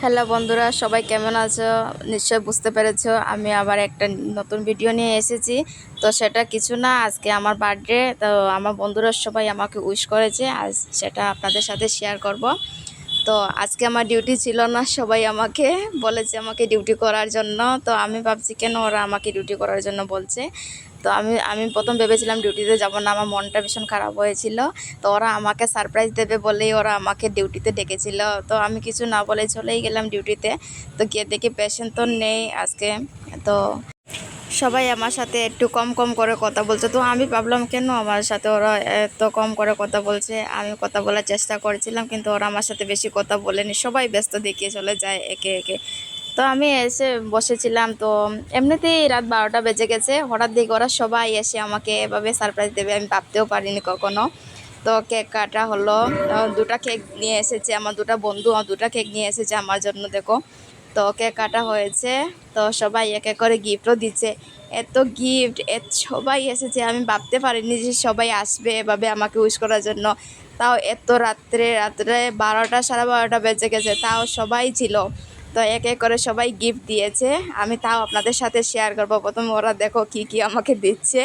Hello বন্ধুরা, সবাই কেমন আছো? নিশ্চয় বুঝতে পেরেছো আমি আবার একটা নতুন ভিডিও নিয়ে এসেছি। তো সেটা কিছু না, আজকে আমার বার্থডে। তো আমার বন্ধুরা সবাই আমাকে উইশ করেছে, আজ সেটা আপনাদের সাথে শেয়ার করব। তো আজকে আমার ডিউটি ছিল না, সবাই আমাকে বলেছে আমাকে ডিউটি করার জন্য। তো আমি ভাবছি কেন ওরা আমাকে ডিউটি করার জন্য বলছে। তো আমি প্রথম ভেবেছিলাম ডিউটিতে যাব না, আমার মনটা ভীষণ খারাপ হয়েছিল। তো ওরা আমাকে সারপ্রাইজ দেবে বলেই ওরা আমাকে ডিউটিতে ডেকেছিল। তো আমি কিছু না বলে চলেই গেলাম ডিউটিতে। তো গিয়ে দেখি পেশেন্ট তো নেই আজকে। তো সবাই আমার সাথে একটু কম কম করে কথা বলছে। তো আমি ভাবলাম কেন আমার সাথে ওরা এত কম করে কথা বলছে। আমি কথা বলার চেষ্টা করেছিলাম, কিন্তু ওরা আমার সাথে বেশি কথা বলেনি, সবাই ব্যস্ত দেখিয়ে চলে যায় একে একে। তো আমি এসে বসেছিলাম। তো এমনিতেই রাত 12টা বেজে গেছে, হঠাৎ দিকে ওরা সবাই এসে আমাকে এভাবে সারপ্রাইজ দেবে আমি ভাবতেও পারিনি কখনো। তো কেক কাটা হলো। দুটা কেক নিয়ে এসেছে আমার দুটা বন্ধু, দুটা কেক নিয়ে এসেছে আমার জন্য, দেখো। তো কেক কাটা হয়েছে। তো সবাই এক এক করে গিফটও দিচ্ছে। এত গিফট, সবাই এসেছে, আমি ভাবতে পারিনি যে সবাই আসবে এভাবে আমাকে উইশ করার জন্য। তাও এত রাত্রে রাত্রে 12টা, সাড়ে 12টা বেজে গেছে, তাও সবাই ছিল। তো এক এক করে সবাই গিফট দিয়েছে, আমি তাও আপনাদের সাথে শেয়ার করবো। প্রথমে ওরা দেখো কি কি আমাকে দিচ্ছে।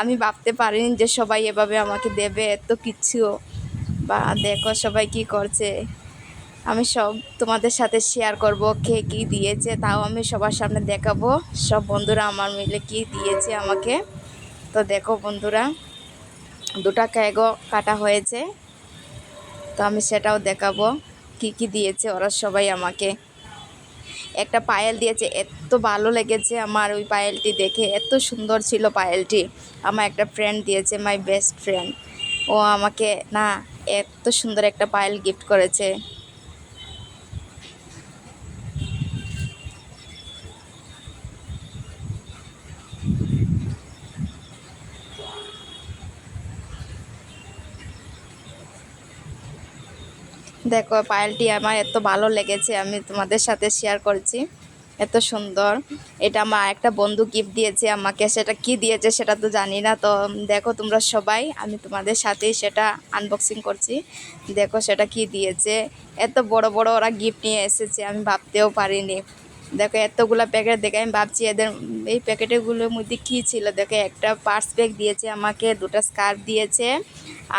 আমি ভাবতে পারিনি যে সবাই এভাবে আমাকে দেবে এত কিছু। বা দেখো সবাই কি করছে, আমি সব তোমাদের সাথে শেয়ার করব। কে কী দিয়েছে তাও আমি সবার সামনে দেখাবো। সব বন্ধুরা আমার মিলে কি দিয়েছে আমাকে। তো দেখো বন্ধুরা, দুটা কেকও কাটা হয়েছে। তো আমি সেটাও দেখাবো কি কি দিয়েছে ওরা সবাই আমাকে। একটা পায়েল দিয়েছে, এত ভালো লেগেছে আমার ওই পায়েলটি দেখে, এত সুন্দর ছিল পায়েলটি। আমার একটা ফ্রেন্ড দিয়েছে, মাই বেস্ট ফ্রেন্ড। ও আমাকে না এত সুন্দর একটা পায়েল গিফট করেছে। দেখো পায়েলটি আমার এত ভালো লেগেছে, আমি তোমাদের সাথে শেয়ার করছি। এত সুন্দর। এটা আমার একটা বন্ধু গিফট দিয়েছে আমাকে, সেটা কি দিয়েছে সেটা তো জানি না। তো দেখো তোমরা সবাই, আমি তোমাদের সাথেই সেটা আনবক্সিং করছি। দেখো সেটা কি দিয়েছে। এত বড় বড় ওরা গিফট নিয়ে এসেছে, আমি ভাবতেও পারিনি। দেখো এতগুলো প্যাকেট দেখে আমি ভাবছি এদের এই প্যাকেটগুলোর মধ্যে কী ছিল। দেখো একটা পার্স ব্যাগ দিয়েছে আমাকে, দুটো স্কার্ফ দিয়েছে,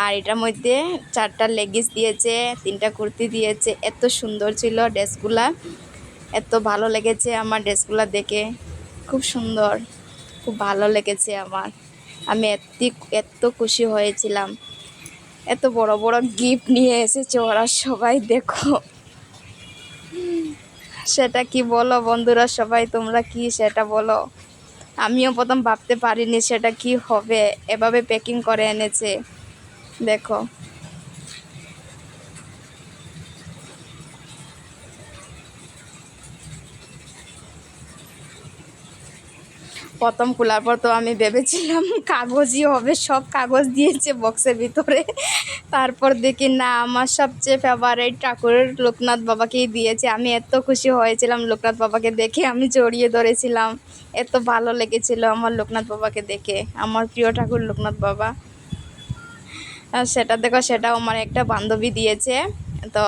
আর এটার মধ্যে 4টা লেগিংস দিয়েছে, 3টা কুর্তি দিয়েছে। এত সুন্দর ছিল ড্রেসগুলা, এত ভালো লেগেছে আমার ড্রেসগুলা দেখে। খুব সুন্দর, খুব ভালো লেগেছে আমার। আমি এত খুশি হয়েছিলাম। এত বড় বড় গিফট নিয়ে এসেছে ওরা সবাই, দেখো। সেটা কি বলো বন্ধুরা সবাই, তোমরা কি সেটা বলো। আমিও প্রথম ভাবতে পারিনি সেটা কি হবে, এভাবে প্যাকিং করে এনেছে, দেখো। প্রথম খোলার পর তো আমি ভেবেছিলাম কাগজই হবে, সব কাগজ দিয়েছে বক্সের ভিতরে। তারপর দেখি না, আমার সবচেয়ে ফেভারিট ঠাকুরের লোকনাথ বাবাকেই দিয়েছে। আমি এত খুশি হয়েছিলাম লোকনাথ বাবাকে দেখে, আমি জড়িয়ে ধরেছিলাম। এত ভালো লেগেছিল আমার লোকনাথ বাবাকে দেখে, আমার প্রিয় ঠাকুর লোকনাথ বাবা। আর সেটা দেখো, সেটাও আমার একটা বান্ধবী দিয়েছে। তো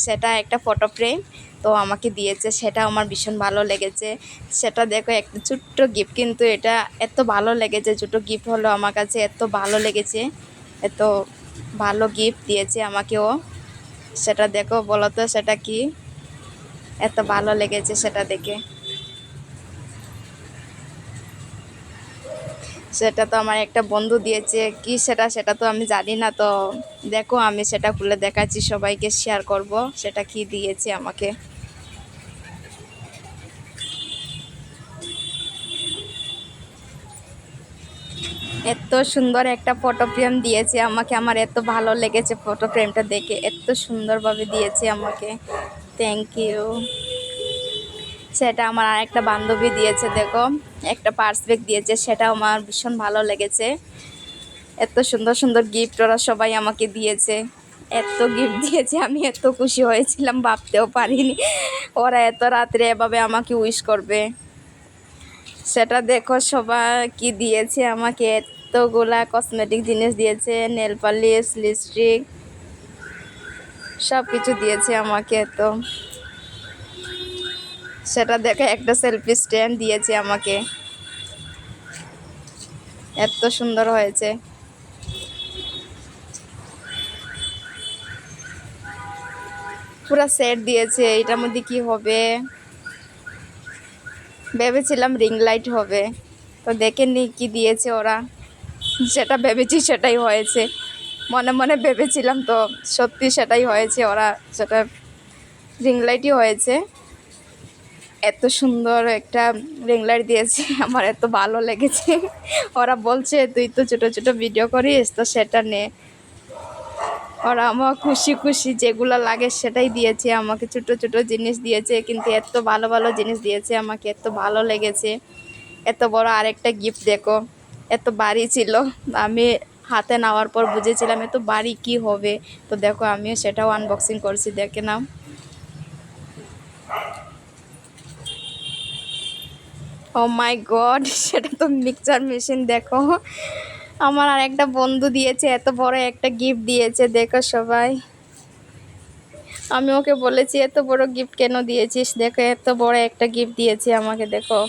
সেটা একটা ফটো ফ্রেম, তো আমাকে দিয়েছে, সেটা আমার ভীষণ ভালো লেগেছে। সেটা দেখো একটা ছোট্ট গিফট, কিন্তু এটা এত ভালো লেগেছে, ছোটো গিফট হলো আমার কাছে এত ভালো লেগেছে। এত ভালো গিফট দিয়েছে আমাকেও। সেটা দেখো, বলো তো সেটা কি, এত ভালো লেগেছে সেটা দেখে। সেটা তো আমার একটা বন্ধু দিয়েছে, কি সেটা সেটা তো আমি জানি না। তো দেখো আমি সেটা খুলে দেখাচ্ছি, সবাইকে শেয়ার করব সেটা কি দিয়েছে আমাকে। এত সুন্দর একটা ফটো ফ্রেম দিয়েছে আমাকে, আমার এত ভালো লেগেছে ফটো ফ্রেমটা দেখে, এত সুন্দরভাবে দিয়েছে আমাকে। Thank you. সেটা আমার আর একটা বান্ধবী দিয়েছে, দেখো একটা পার্স ব্যাগ দিয়েছে, সেটাও আমার ভীষণ ভালো লেগেছে। এত সুন্দর সুন্দর গিফট ওরা সবাই আমাকে দিয়েছে, এত গিফট দিয়েছে, আমি এত খুশি হয়েছিলাম ভাবতেও পারিনি ওরা এত রাত্রে এভাবে আমাকে উইশ করবে। সেটা দেখো সবাই কি দিয়েছে আমাকে, এতগুলা কসমেটিক জিনিস দিয়েছে, নেল পালিশ, লিপস্টিক, সব কিছু দিয়েছে আমাকে। তো সেটা দেখে একটা সেলফি স্ট্যান্ড দিয়েছে আমাকে, এত সুন্দর হয়েছে। পুরা সেট দিয়েছে, এটার মধ্যে কি হবে ভেবেছিলাম রিং লাইট হবে, তো দেখেনি কি দিয়েছে ওরা, যেটা ভেবেছি সেটাই হয়েছে। মনে মনে ভেবেছিলাম তো সত্যি সেটাই হয়েছে, ওরা সেটা রিং লাইটই হয়েছে। এত সুন্দর একটা রিং লাইট দিয়েছে, আমার এত ভালো লেগেছে। ওরা বলছে তুই তো ছোটো ছোটো ভিডিও করিস, তো সেটা নে। ওরা আমার খুশি খুশি যেগুলো লাগে সেটাই দিয়েছে আমাকে, ছোটো ছোটো জিনিস দিয়েছে, কিন্তু এত ভালো ভালো জিনিস দিয়েছে আমাকে, এত ভালো লেগেছে। এত বড় আরেকটা গিফট দেখো, এত বাড়ি ছিল, আমি হাতে নেওয়ার পর বুঝেছিলাম এত বাড়ি কি হবে। তো দেখো আমিও সেটাও আনবক্সিং করছি, দেখে নাও। ও মাই গড, সেটা তো মিক্সচার মেশিন দেখো। আমার আর একটা বন্ধু দিয়েছে, এত বড় একটা গিফট দিয়েছে দেখো সবাই। আমি ওকে বলেছি এত বড় গিফট কেন দিয়েছিস, দেখো এত বড় একটা গিফট দিয়েছে আমাকে দেখো।